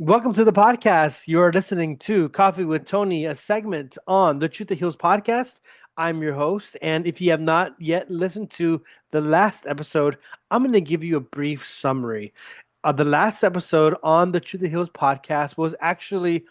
Welcome to the podcast. You're listening to Coffee with Tony, a segment on the Truth That Heals podcast. I'm your host. And if you have not yet listened to the last episode, I'm going to give you a brief summary. The last episode on the Truth That Heals podcast was actually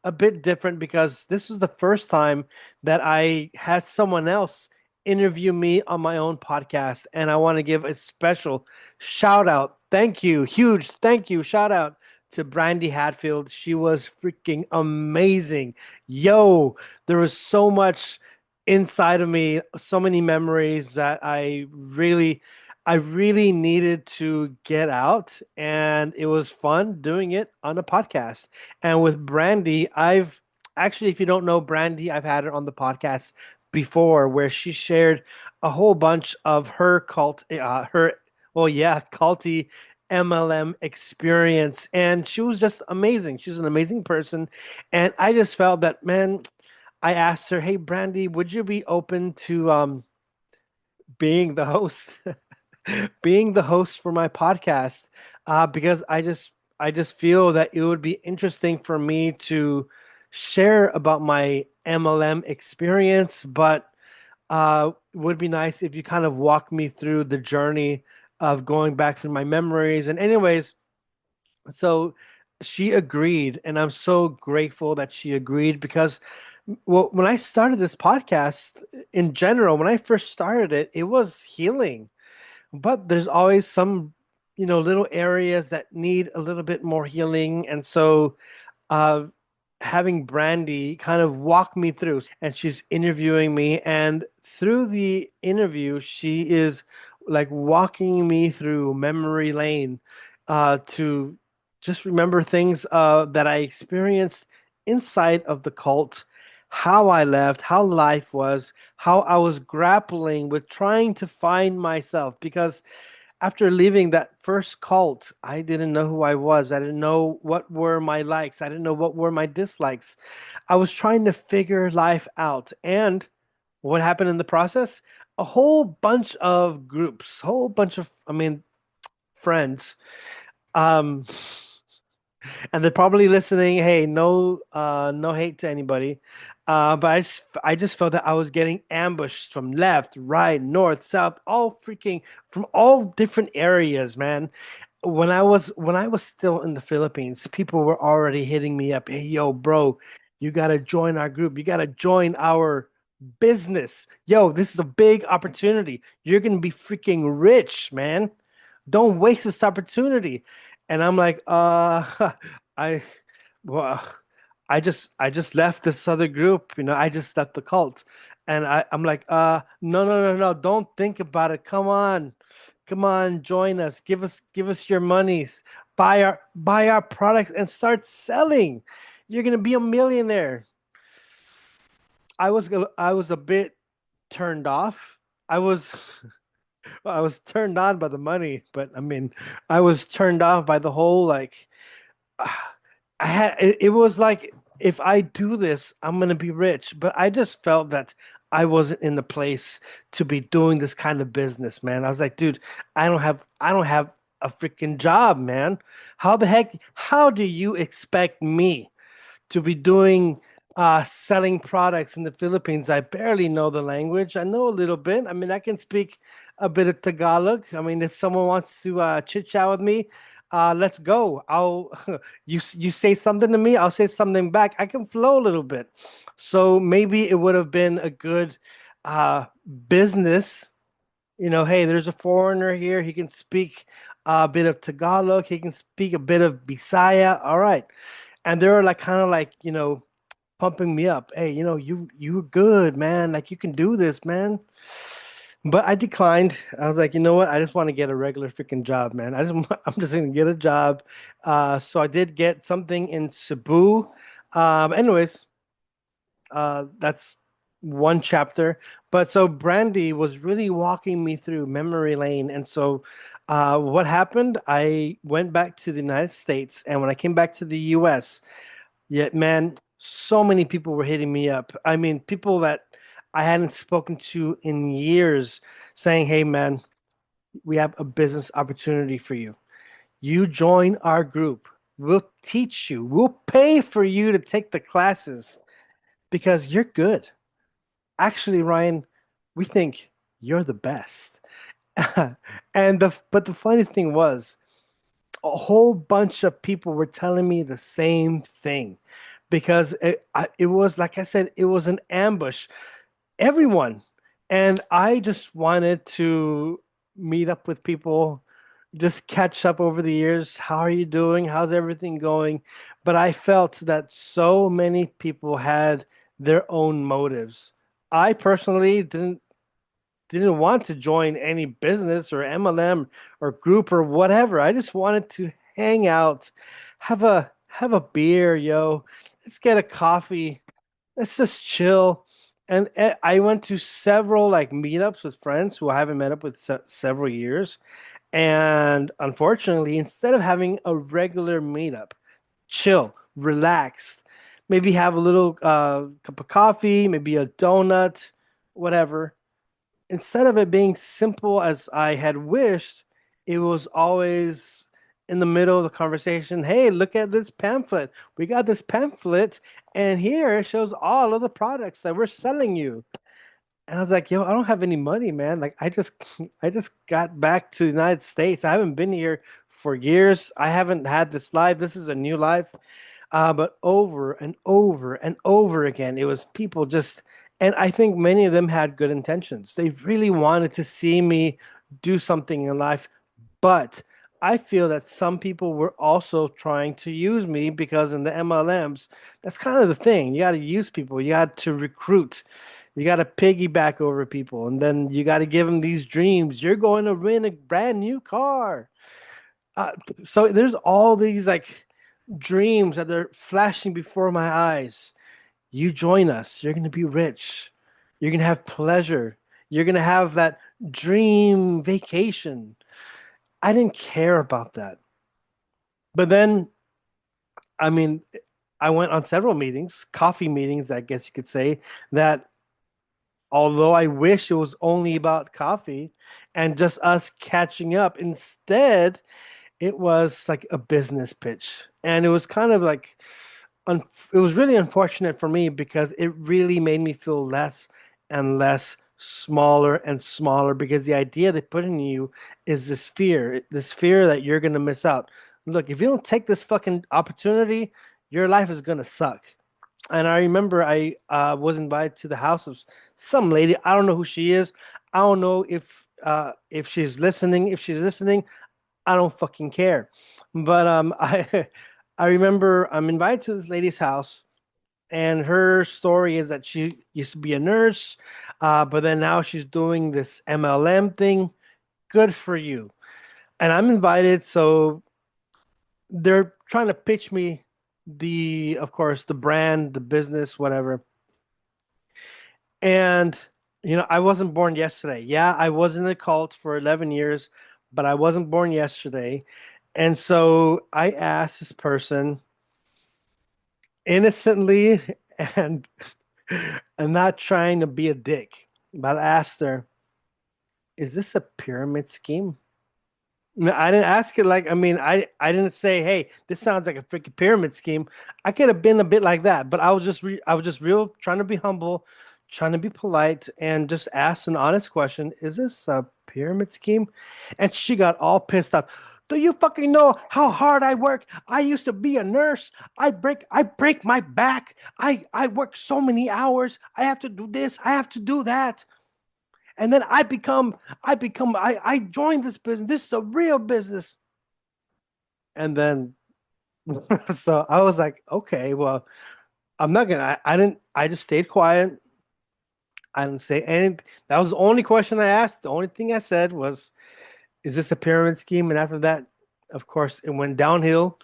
a bit different because this is the first time that I had someone else interview me on my own podcast. And I want to give a special shout out. Thank you. Huge thank you. Shout out to Brandie Hadfield. She was freaking amazing. Yo, there was so much inside of me, so many memories that I really needed to get out, and it was fun doing it on the podcast. And with Brandie, I've actually, if you don't know Brandie, I've had her on the podcast before where she shared a whole bunch of her culty MLM experience. And she was just amazing. She's an amazing person. And I just felt that, man, I asked her, hey, Brandy, would you be open to being the host, being the host for my podcast? Because I just feel that it would be interesting for me to share about my MLM experience, but would be nice if you kind of walk me through the journey of going back through my memories. And anyways, so she agreed, and I'm so grateful that she agreed because, well, when I started this podcast in general, when I first started it, it was healing, but there's always some, little areas that need a little bit more healing. And so, uh, having Brandy kind of walk me through, and she's interviewing me, and through the interview, she is like walking me through memory lane, to just remember things that I experienced inside of the cult, how I left, how life was, how I was grappling with trying to find myself. Because after leaving that first cult, I didn't know who I was. I didn't know what were my likes. I didn't know what were my dislikes. I was trying to figure life out. And what happened in the process? A whole bunch of groups, whole bunch of, friends. Um, and they're probably listening. Hey, no hate to anybody. But I just felt that I was getting ambushed from left, right, north, south, all freaking from all different areas, man. When I was still in the Philippines, people were already hitting me up. Hey, yo, bro, you gotta join our group. You gotta join our business. Yo, this is a big opportunity. You're gonna be freaking rich, man. Don't waste this opportunity. And I'm like, I, well, I just left this other group, I just left the cult. And I'm like, no, no, no, no, don't think about it. Come on, join us. Give us your monies. Buy our products and start selling. You're gonna be a millionaire. I was a bit turned off. I was I was turned on by the money, but I was turned off by the whole like it was like, if I do this, I'm gonna be rich. But I just felt that I wasn't in the place to be doing this kind of business, man. I was like, dude, I don't have a freaking job, man. How do you expect me to be doing selling products in the Philippines? I barely know the language. I know a little bit. I can speak a bit of Tagalog. If someone wants to chit chat with me, let's go. I'll you say something to me, I'll say something back. I can flow a little bit. So maybe it would have been a good uh, business. Hey, there's a foreigner here. He can speak a bit of Tagalog. He can speak a bit of Bisaya. All right. And they were like kind of like, pumping me up. Hey, you're good, man. Like you can do this, man. But I declined. I was like, you know what? I just want to get a regular freaking job, man. I'm just gonna get a job. So I did get something in Cebu. Anyways, that's one chapter. But so Brandy was really walking me through memory lane. And so what happened? I went back to the United States, and when I came back to the US, yet, man, so many people were hitting me up. People that I hadn't spoken to in years saying, hey, man, we have a business opportunity for you. You join our group. We'll teach you. We'll pay for you to take the classes because you're good. Actually, Ryan, we think you're the best. But the funny thing was, a whole bunch of people were telling me the same thing because it was like I said, it was an ambush. Everyone, and I just wanted to meet up with people, just catch up over the years. How are you doing? How's everything going? But I felt that so many people had their own motives. I personally didn't want to join any business or MLM or group or whatever. I just wanted to hang out, have a beer, yo. Let's get a coffee. Let's just chill. And I went to several like meetups with friends who I haven't met up with several years. And unfortunately, instead of having a regular meetup, chill, relaxed, maybe have a little cup of coffee, maybe a donut, whatever, instead of it being simple as I had wished, it was always in the middle of the conversation. Hey, look at this pamphlet. We got this pamphlet, and here it shows all of the products that we're selling you. And I was like, yo, I don't have any money, man. Like I just got back to the United States. I haven't been here for years. I haven't had this life. This is a new life. But over and over and over again, it was people just, and I think many of them had good intentions. They really wanted to see me do something in life, but I feel that some people were also trying to use me because in the MLMs, that's kind of the thing. You got to use people, you got to recruit, you got to piggyback over people, and then you got to give them these dreams. You're going to win a brand new car. Uh, so there's all these like dreams that they're flashing before my eyes. You join us, you're going to be rich. You're going to have pleasure. You're going to have that dream vacation. I didn't care about that. But then, I mean, I went on several meetings, coffee meetings, I guess you could say, that although I wish it was only about coffee and just us catching up, instead, it was like a business pitch. And it was kind of like, it was really unfortunate for me because it really made me feel less and less, smaller and smaller, because the idea they put in you is this fear that you're going to miss out. Look, if you don't take this fucking opportunity, your life is going to suck. And I remember I was invited to the house of some lady. I don't know who she is. I don't know if she's listening. If she's listening, I don't fucking care. But I remember I'm invited to this lady's house, and her story is that she used to be a nurse, but then now she's doing this MLM thing. Good for you. And I'm invited, so they're trying to pitch me of course, the brand, the business, whatever. And I wasn't born yesterday. Yeah, I was in a cult for 11 years, but I wasn't born yesterday. And so I asked this person innocently and and not trying to be a dick, but I asked her, "Is this a pyramid scheme?" No, I didn't ask it like, I mean, I didn't say, "Hey, this sounds like a freaking pyramid scheme." I could have been a bit like that, but I was just real trying to be humble, trying to be polite, and just ask an honest question. Is this a pyramid scheme? And she got all pissed off. Do you fucking know how hard I work? I used to be a nurse. I break my back. I work so many hours. I have to do this. I have to do that. And then I joined this business. This is a real business. And then, so I was like, okay, well, I'm not gonna, I didn't, I just stayed quiet. I didn't say anything. That was the only question I asked. The only thing I said was, is this a pyramid scheme? And after that, of course, it went downhill.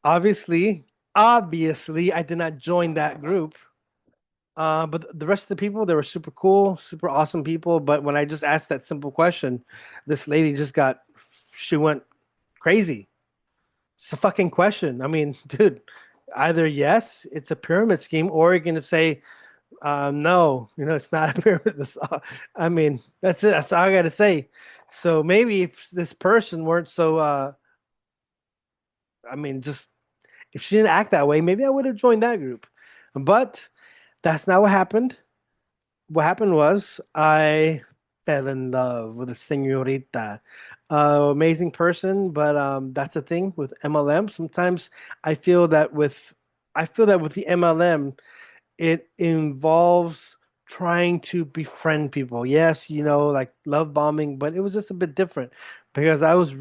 Obviously, obviously, I did not join that group. But the rest of the people, they were super cool, super awesome people. But when I just asked that simple question, this lady she went crazy. It's a fucking question. I mean, dude, either yes, it's a pyramid scheme, or you're gonna say, no, it's not a pyramid. I mean, that's it. That's all I gotta say. So maybe if this person weren't so I mean, just if she didn't act that way, maybe I would have joined that group. But that's not what happened. What happened was I fell in love with a señorita. Amazing person, but that's the thing with MLM. Sometimes I feel that with I feel that with the MLM, it involves trying to befriend people. Yes, like love bombing, but it was just a bit different because I was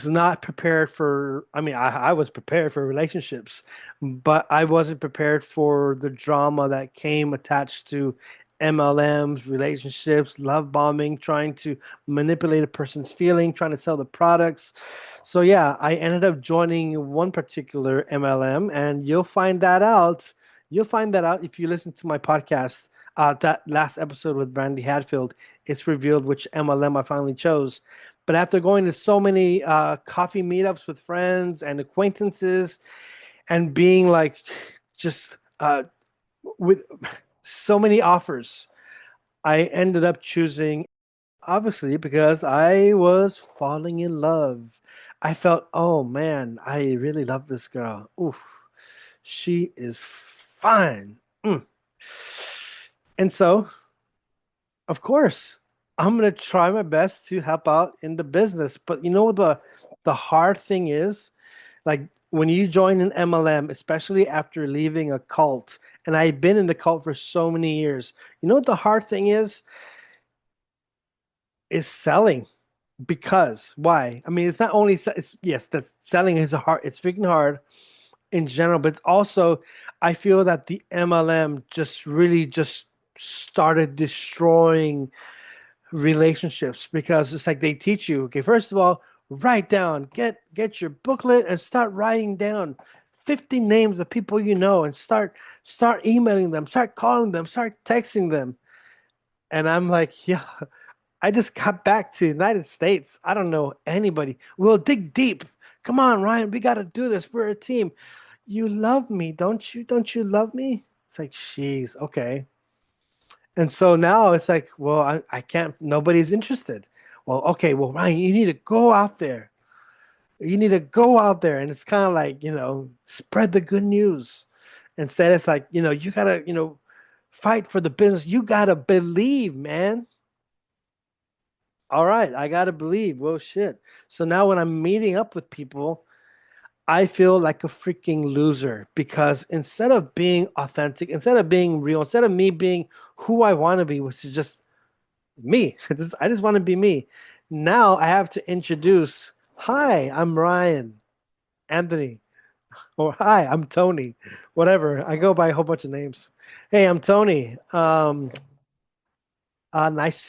not prepared for, I mean, I was prepared for relationships, but I wasn't prepared for the drama that came attached to MLMs, relationships, love bombing, trying to manipulate a person's feeling, trying to sell the products. So, yeah, I ended up joining one particular MLM, and you'll find that out. You'll find that out if you listen to my podcast. That last episode with Brandie Hadfield, it's revealed which MLM I finally chose. But after going to so many coffee meetups with friends and acquaintances and being like just with so many offers, I ended up choosing, obviously, because I was falling in love. I felt, oh man, I really love this girl. Ooh, she is fine. Mm. And so, of course, I'm gonna try my best to help out in the business. But you know what the hard thing is? Like when you join an MLM, especially after leaving a cult, and I've been in the cult for so many years, you know what the hard thing is? Is selling. Because why? I mean, it's not only it's yes, that selling is a hard. It's freaking hard in general, but also I feel that the MLM just really just started destroying relationships because it's like they teach you, okay, first of all, write down, get your booklet and start writing down 50 names of people you know and start emailing them, start calling them, start texting them. And I'm like, yeah, I just got back to the United States. I don't know anybody. We'll dig deep. Come on, Ryan, we got to do this. We're a team. You love me, don't you? Don't you love me? It's like, jeez, okay. And so now it's like, well, I can't, nobody's interested. Well, okay, well, Ryan, you need to go out there. You need to go out there. And it's kind of like, spread the good news. Instead, it's like, you gotta, fight for the business. You gotta believe, man. All right, I gotta believe. Well, shit. So now when I'm meeting up with people, I feel like a freaking loser because instead of being authentic, instead of being real, instead of me being who I want to be, which is just me. I just want to be me. Now I have to introduce, hi, I'm Ryan, Anthony, or hi, I'm Tony, whatever. I go by a whole bunch of names. Hey, I'm Tony. Nice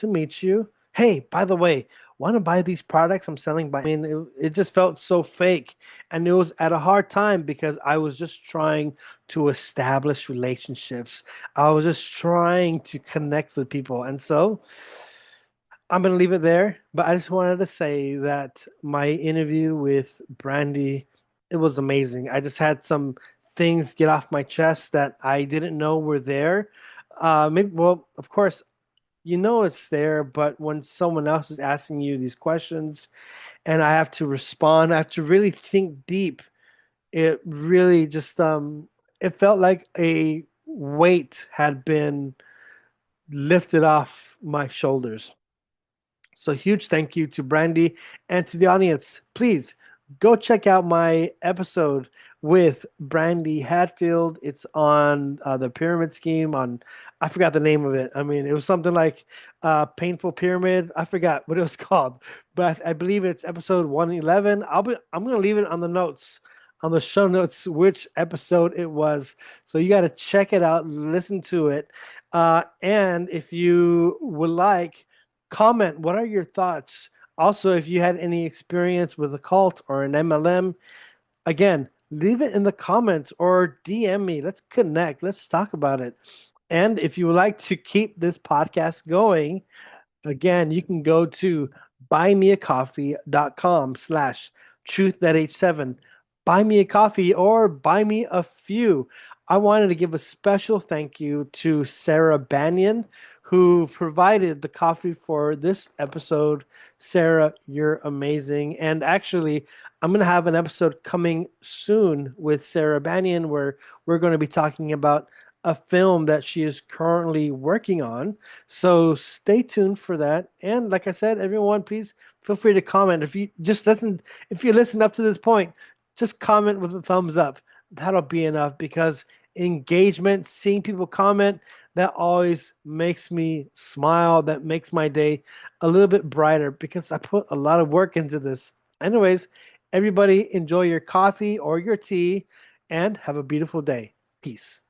to meet you. Hey, by the way, want to buy these products I'm selling by? I mean, it just felt so fake. And it was at a hard time because I was just trying to establish relationships. I was just trying to connect with people. And so I'm going to leave it there. But I just wanted to say that my interview with Brandy, it was amazing. I just had some things get off my chest that I didn't know were there. Maybe, well, of course, it's there, but when someone else is asking you these questions and I have to respond, I have to really think deep. It really just it felt like a weight had been lifted off my shoulders. So huge thank you to Brandy and to the audience. Please go check out my episode with Brandie Hadfield. It's on the pyramid scheme on I forgot the name of it. I mean, it was something like Painful Pyramid. I forgot what it was called, but I believe it's episode 111. I'm going to leave it on the notes on the show notes which episode it was. So you got to check it out, listen to it. And if you would like comment what are your thoughts also if you had any experience with a cult or an MLM. Again, leave it in the comments or DM me. Let's connect, let's talk about it. And if you would like to keep this podcast going, again, you can go to buymeacoffee.com/truth.h7. Buy me a coffee or buy me a few. I wanted to give a special thank you to Sarah Banyan, who provided the coffee for this episode. Sarah, you're amazing. And actually, I'm going to have an episode coming soon with Sarah Banyan where we're going to be talking about a film that she is currently working on. So stay tuned for that. And like I said, everyone, please feel free to comment. If you listen up to this point, just comment with a thumbs up. That'll be enough because engagement, seeing people comment, that always makes me smile. That makes my day a little bit brighter because I put a lot of work into this. Anyways, everybody enjoy your coffee or your tea and have a beautiful day. Peace.